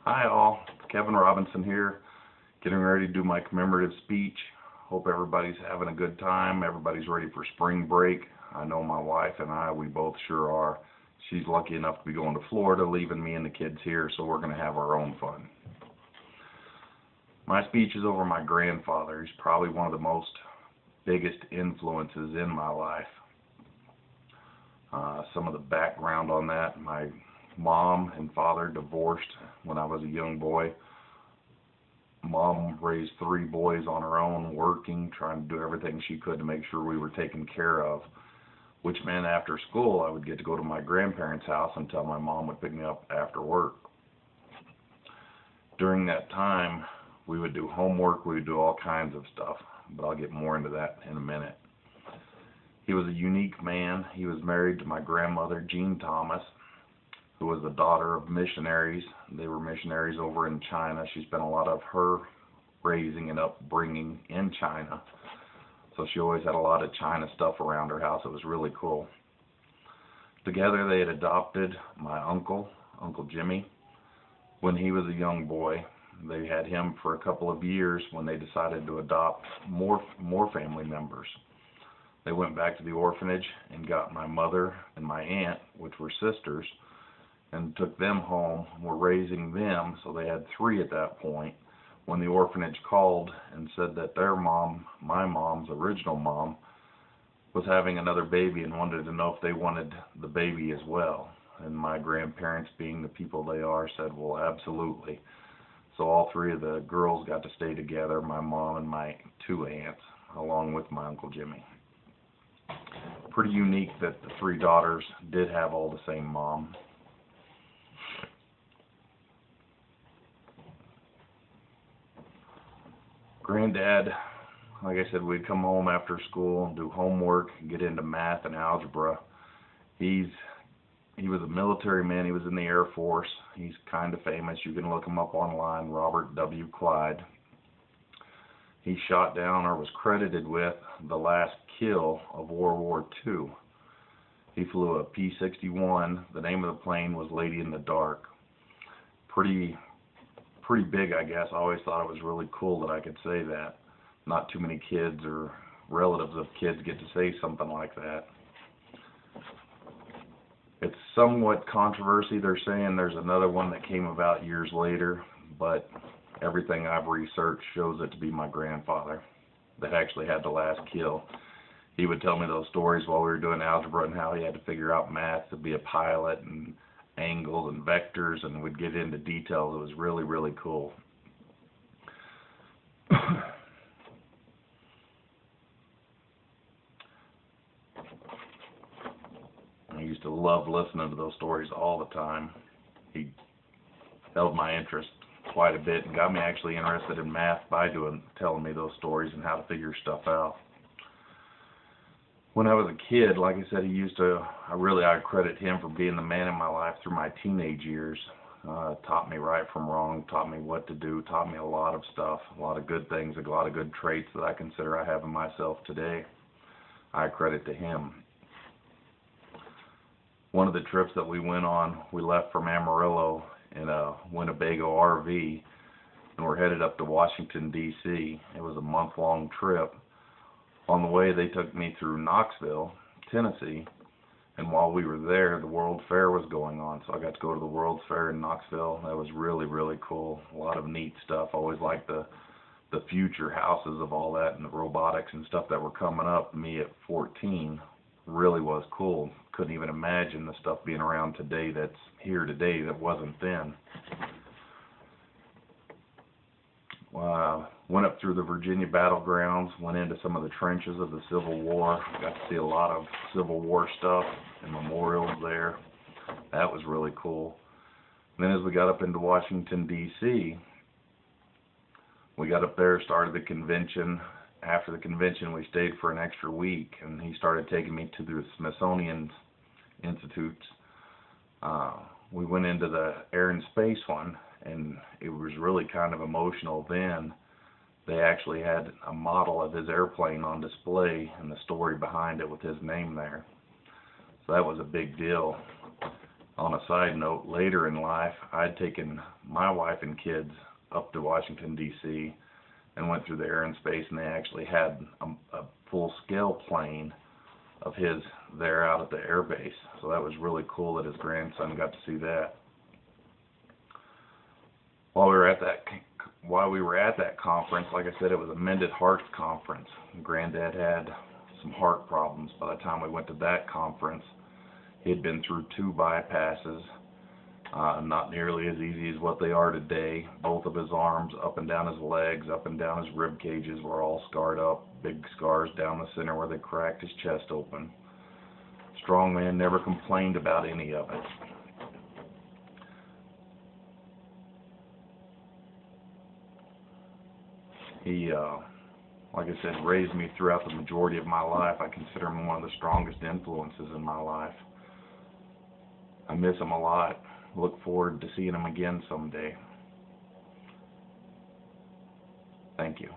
Hi all, it's Kevin Robinson here, getting ready to do my commemorative speech. Hope everybody's having a good time, everybody's ready for spring break. I know my wife and I, we both sure are. She's lucky enough to be going to Florida, leaving me and the kids here, so we're going to have our own fun. My speech is over my grandfather. He's probably one of the most biggest influences in my life. Some of the background on that: my mom and father divorced when I was a young boy. Mom raised 3 boys on her own, working, trying to do everything she could to make sure we were taken care of, which meant after school I would get to go to my grandparents' house until my mom would pick me up after work. During that time, we would do homework, we would do all kinds of stuff, but I'll get more into that in a minute. He was a unique man. He was married to my grandmother, Jean Thomas, who was the daughter of missionaries. They were missionaries over in China. She spent a lot of her raising and upbringing in China, so she always had a lot of China stuff around her house. It was really cool. Together they had adopted my uncle, Uncle Jimmy, when he was a young boy. They had him for a couple of years when they decided to adopt more family members. They went back to the orphanage and got my mother and my aunt, which were sisters, and took them home. We're raising them, so they had 3 at that point, when the orphanage called and said that their mom, my mom's original mom, was having another baby and wanted to know if they wanted the baby as well. And my grandparents, being the people they are, said, well, absolutely. So all 3 of the girls got to stay together, my mom and my 2 aunts, along with my Uncle Jimmy. Pretty unique that the 3 daughters did have all the same mom. Granddad, like I said, we'd come home after school and do homework, get into math and algebra. He was a military man. He was in the Air Force. He's kind of famous. You can look him up online, Robert W. Clyde. He shot down, or was credited with, the last kill of World War II. He flew a P-61. The name of the plane was Lady in the Dark. Pretty big, I guess. I always thought it was really cool that I could say that. Not too many kids or relatives of kids get to say something like that. It's somewhat controversy. They're saying there's another one that came about years later, but everything I've researched shows it to be my grandfather that actually had the last kill. He would tell me those stories while we were doing algebra and how he had to figure out math to be a pilot and angles and vectors, and we'd get into details. It was really, really cool. I used to love listening to those stories all the time. He held my interest quite a bit and got me actually interested in math by telling me those stories and how to figure stuff out. When I was a kid, like I said, I credit him for being the man in my life through my teenage years. Taught me right from wrong, taught me what to do, taught me a lot of stuff, a lot of good things, a lot of good traits that I consider I have in myself today. I credit to him. One of the trips that we went on, we left from Amarillo in a Winnebago RV, and we're headed up to Washington, D.C. It was a month-long trip. On the way, they took me through Knoxville, Tennessee, and while we were there, the World Fair was going on, so I got to go to the World Fair in Knoxville. That was really, really cool. A lot of neat stuff. I always liked the future houses of all that and the robotics and stuff that were coming up. Me at 14 really was cool. Couldn't even imagine the stuff being around today that's here today that wasn't then. Went up through the Virginia battlegrounds, went into some of the trenches of the Civil War. Got to see a lot of Civil War stuff and memorials there. That was really cool. And then as we got up into Washington, D.C., we got up there, started the convention. After the convention, we stayed for an extra week, and he started taking me to the Smithsonian Institutes. We went into the Air and Space one, and it was really kind of emotional then. They actually had a model of his airplane on display and the story behind it with his name there. So that was a big deal. On a side note, later in life, I'd taken my wife and kids up to Washington, D.C., and went through the Air and Space, and they actually had a full-scale plane of his there out at the air base. So that was really cool that his grandson got to see that. While we were at that conference, like I said, it was a Mended Heart conference. Granddad had some heart problems. By the time we went to that conference, he had been through 2 bypasses, not nearly as easy as what they are today. Both of his arms, up and down his legs, up and down his rib cages were all scarred up, big scars down the center where they cracked his chest open. Strong man, never complained about any of it. He, like I said, raised me throughout the majority of my life. I consider him one of the strongest influences in my life. I miss him a lot. Look forward to seeing him again someday. Thank you.